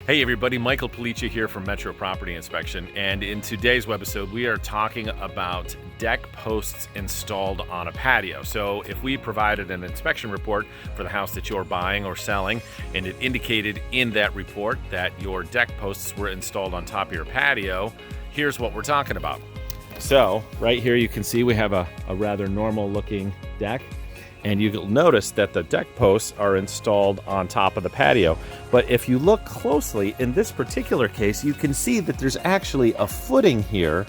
Hey everybody, Michael Policia here from Metro Property Inspection, and in today's webisode we are talking about deck posts installed on a patio. So if we provided an inspection report for the house that you're buying or selling, and it indicated in that report that your deck posts were installed on top of your patio, here's what we're talking about. So right here you can see we have a rather normal looking deck. And you'll notice that the deck posts are installed on top of the patio. But if you look closely, in this particular case, you can see that there's actually a footing here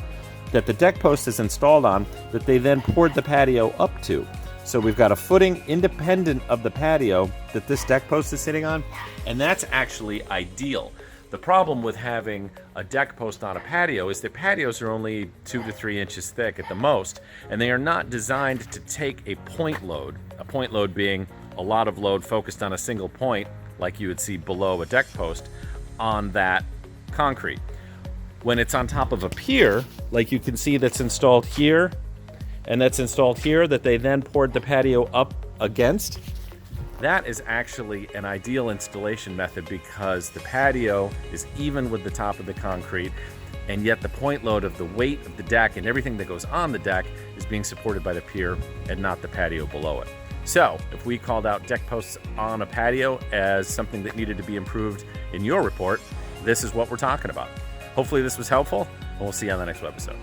that the deck post is installed on that they then poured the patio up to. So we've got a footing independent of the patio that this deck post is sitting on, and that's actually ideal. The problem with having a deck post on a patio is that patios are only 2 to 3 inches thick at the most, and they are not designed to take a point load being a lot of load focused on a single point, like you would see below a deck post, on that concrete. When it's on top of a pier, like you can see that's installed here, and that's installed here, that they then poured the patio up against, that is actually an ideal installation method because the patio is even with the top of the concrete, and yet the point load of the weight of the deck and everything that goes on the deck is being supported by the pier and not the patio below it. So if we called out deck posts on a patio as something that needed to be improved in your report, this is what we're talking about. Hopefully this was helpful, and we'll see you on the next episode.